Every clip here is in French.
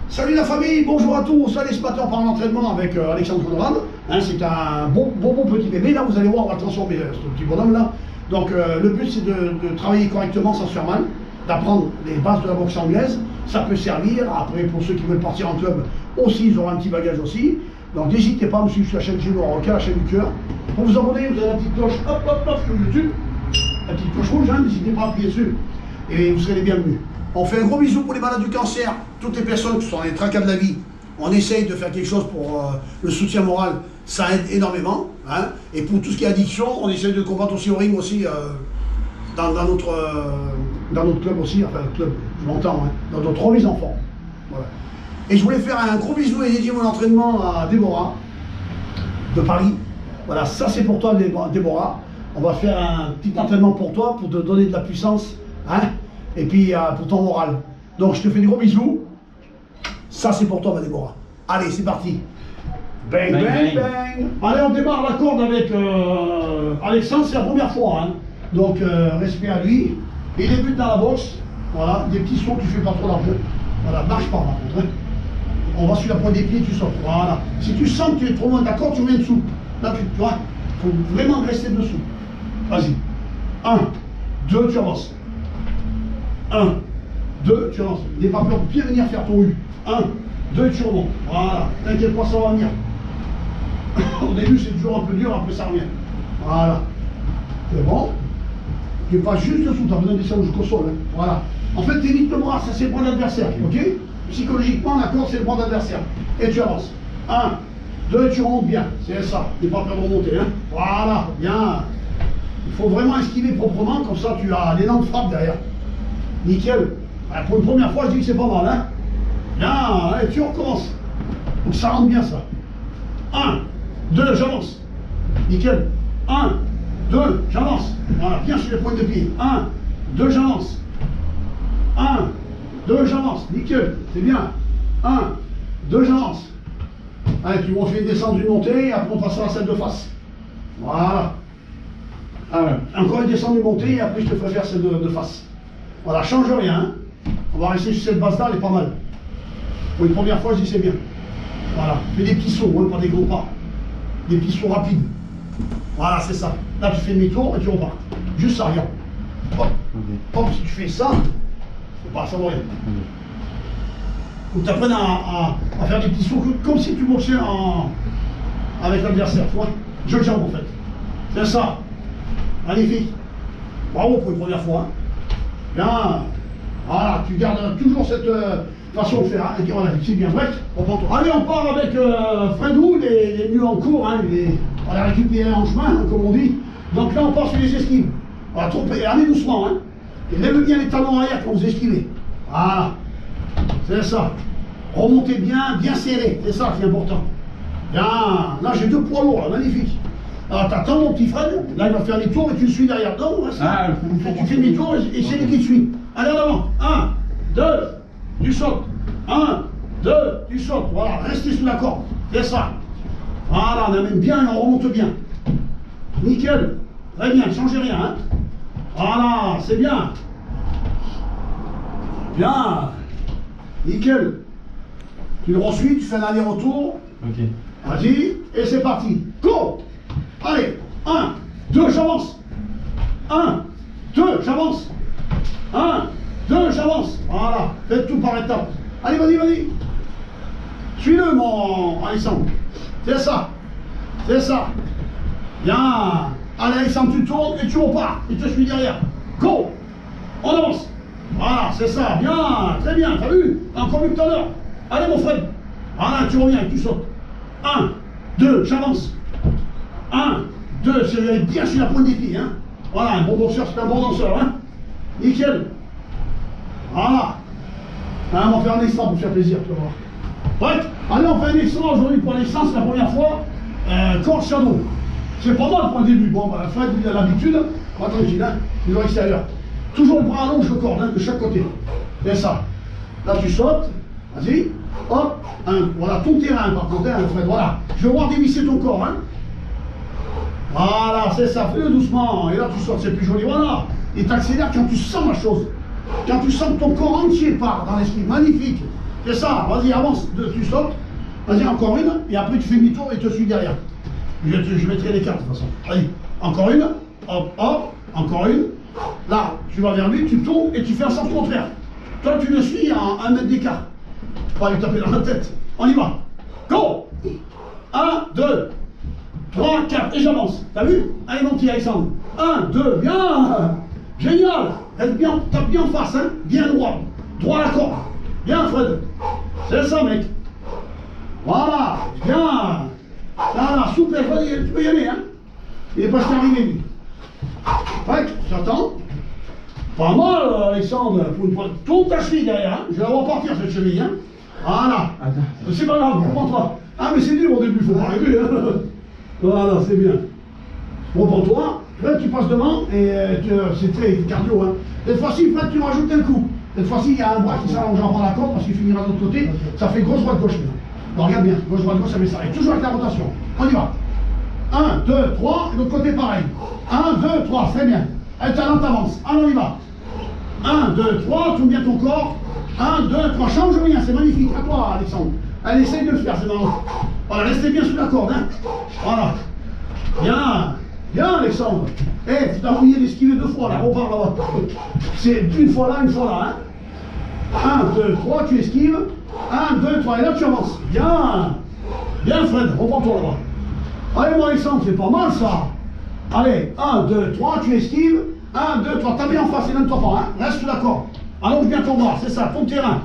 Salut la famille, bonjour à tous, allez ce matin par l'entraînement avec Alexandre Honorable. Hein, c'est un bon petit bébé, là vous allez voir, on va le transformer ce petit bonhomme là. Donc le but c'est de travailler correctement sans se faire mal, d'apprendre les bases de la boxe anglaise. Ça peut servir, après pour ceux qui veulent partir en club aussi, ils auront un petit bagage aussi. Donc n'hésitez pas à me suivre sur la chaîne Géno Roca, la chaîne du cœur. Pour vous abonner, vous avez la petite cloche, hop hop hop sur YouTube. La petite cloche rouge, hein, n'hésitez pas à appuyer dessus. Et vous serez les bienvenus. On fait un gros bisou pour les malades du cancer, toutes les personnes qui sont dans les tracas de la vie. On essaye de faire quelque chose pour le soutien moral, ça aide énormément. Hein. Et pour tout ce qui est addiction, on essaye de combattre aussi au ring aussi, dans notre club aussi, enfin le club, je m'entends, hein, dans notre remise en forme. Voilà. Et je voulais faire un gros bisou et dédier mon entraînement à Déborah, de Paris. Voilà, ça c'est pour toi Déborah. On va faire un petit entraînement pour toi, pour te donner de la puissance. Hein, et puis pour ton moral. Donc je te fais des gros bisous. Ça c'est pour toi ma Déborah. Allez c'est parti. Bang bang bang, bang. Allez on démarre la corde avec Alexandre, c'est la première fois. Hein. Donc respect à lui. Et il débute dans la boxe. Voilà, des petits sauts, tu fais pas trop d'argent. Voilà, marche pas par contre. Hein. On va sur la pointe des pieds, tu sautes. Voilà. Si tu sens que tu es trop loin d'accord, tu reviens dessous. Là tu vois, il faut vraiment rester dessous. Vas-y. 1, 2, tu avances. 1, 2, tu avances. N'aie pas peur de bien venir faire ton U. 1, 2, tu remontes. Voilà. T'inquiète pas, ça va venir. Au début, c'est toujours un peu dur, après ça revient. Voilà. C'est bon. Tu n'es pas juste dessous, tu as besoin de descendre jusqu'au sol. Hein. Voilà. En fait, tu évites le bras, ça c'est le bras d'adversaire. Ok. Psychologiquement, d'accord, c'est le bras d'adversaire. Et tu avances. 1, 2, tu remontes bien. C'est ça. N'aie pas peur de remonter. Hein. Voilà. Bien. Il faut vraiment esquiver proprement, comme ça tu as l'élan de frappe derrière. Nickel. Alors, pour une première fois, je dis que c'est pas mal, hein. Bien, allez, tu recommences. Donc ça rentre bien, ça. 1, 2, j'avance. Nickel. 1, 2, j'avance. Voilà, bien sur les pointes de pied. 1, 2, j'avance. 1, 2, j'avance. Nickel, c'est bien. 1, 2, j'avance. Allez, tu refais une descente, une montée, et après on passera à celle de face. Voilà. Encore une descente, une montée, et après je te ferai faire celle de face. Voilà, change rien. Hein. On va rester sur cette base-là, elle est pas mal. Pour une première fois, je dis c'est bien. Voilà, fais des petits sauts, hein, pas des gros pas. Des petits sauts rapides. Voilà, c'est ça. Là, tu fais demi-tour et tu repars. Juste ça, regarde. Hop. Hop, si tu fais ça, c'est pas, ça va rien. Faut que tu apprennes à faire des petits sauts comme si tu boxais avec l'adversaire, tu vois. Je jambe en fait. C'est ça. Magnifique. Bravo pour une première fois. Hein. Bien. Voilà, tu gardes toujours cette façon de faire. Hein. Et voilà, c'est bien. Bref, allez, on part avec Fredou, les nus en cours. Hein, on a récupéré en chemin, hein, comme on dit. Donc là, on part sur les esquives. Voilà, allez doucement. Hein. Et lève bien les talons arrière quand vous esquivez. Voilà. C'est ça. Remontez bien, bien serré. C'est ça qui est important. Bien. Là, j'ai 2 poids lourds, là, magnifique. Alors t'attends mon petit Fred, là il va faire les tours et tu le suis derrière. Non, reste là. Tu fais demi-tour et c'est lui qui te suit. Allez en avant. 1, 2, tu sautes. 1, 2, tu sautes. Voilà, restez sous la corde. C'est ça. Voilà, on amène bien et on remonte bien. Nickel. Très bien, ne changez rien. Hein. Voilà, c'est bien. Bien. Nickel. Tu le reçuis, tu fais un aller-retour. Ok. Vas-y, et c'est parti. Go. Allez, 1, 2, j'avance. 1, 2, j'avance. 1, 2, j'avance. Voilà, faites tout par étapes. Allez, vas-y, vas-y. Suis-le, mon Alexandre. C'est ça. C'est ça. Bien. Allez, Alexandre, tu tournes et tu repars. Et tu suis derrière. Go. On avance. Voilà, c'est ça. Bien, très bien. T'as vu? Encore mieux que tout à l'heure. Allez, mon Fred. Voilà, tu reviens, tu sautes. 1, 2, j'avance. 1, 2, c'est bien sur la pointe des pieds. Hein. Voilà, un bon danseur, c'est un bon danseur. Hein. Nickel. Voilà. Hein, on va faire un extra pour faire plaisir, tu vas voir. Ouais. Allez, on fait un extra aujourd'hui pour Alexandre, c'est la première fois. Corde shadow. C'est pas mal pour le début. Bon, bah, Fred, il a l'habitude. Pas tranquille, hein. Toujours extérieur. Toujours le bras allonge le corde, hein, de chaque côté. C'est ça. Là, tu sautes. Vas-y. Hop. Voilà, ton terrain, par contre, hein, Fred. Voilà. Je vais voir dévisser ton corps, hein. Voilà, c'est ça, fais-le doucement. Et là, tu sautes, c'est plus joli. Voilà. Et tu accélères quand tu sens la chose. Quand tu sens que ton corps entier part dans l'esquive. Magnifique. C'est ça, vas-y, avance, tu sautes. Vas-y, encore une, et après tu fais demi-tour et tu suis derrière. Je mettrai les cartes de toute façon. Allez, encore une, hop, hop, encore une. Là, tu vas vers lui, tu tournes et tu fais un sens contraire. Toi, tu le suis à 1 mètre d'écart. Pas lui taper dans la tête. On y va. Go! 1, 2, 3, 4, et j'avance. T'as vu? Allez, mon petit Alexandre. 1, 2, bien! Génial! Tape bien en face, hein? Bien droit. Droit à la corde. Bien, Fred. C'est ça, mec. Voilà. Bien. Là, souple, tu peux y aller, hein? Il est pas terminé, lui. Ouais, j'attends. Pas mal, Alexandre. Tourne ta cheville derrière, hein? Je vais la voir partir, cette cheville, hein? Voilà. C'est pas grave, reprends-toi. Ah, mais c'est dur au début, faut pas rêver, hein? Voilà, c'est bien. Reprends-toi. Là, tu passes devant et c'est très cardio, hein? Cette fois-ci, Fred, tu rajoutes un coup. Cette fois-ci, il y a un bras qui s'allonge en la corde parce qu'il finira de l'autre côté. Ça fait gauche, droite, gauche. Alors, regarde bien. Gauche, droite, gauche, ça met ça. Et toujours avec la rotation. On y va. 1, 2, 3. Et de l'autre côté, pareil. 1, 2, 3. Très bien. Allez, talent, t'avances. Allez, on y va. 1, 2, 3. Tourne bien ton corps. 1, 2, 3. Change rien. C'est magnifique. À toi, Alexandre. Allez, essaye de le faire. C'est marrant. Voilà, restez bien sous la corde, hein. Voilà. Bien. Bien, Alexandre. Eh, tu t'as oublié d'esquiver 2 fois, là. Repars là-bas. C'est une fois là, hein. 1, 2, 3, tu esquives. 1, 2, 3, et là tu avances. Bien. Bien, Fred, reprends-toi là-bas. Allez, mon Alexandre, c'est pas mal ça. Allez, 1, 2, 3, tu esquives. 1, 2, 3, t'as mis en face, et donne-toi pas, hein. Reste sous la corde. Allonge bien ton bras, c'est ça, ton terrain.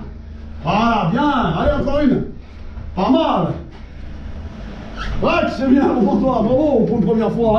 Voilà, bien. Allez, encore une. Pas mal. Ouais, c'est bien, reprends-toi. Bravo pour une première fois.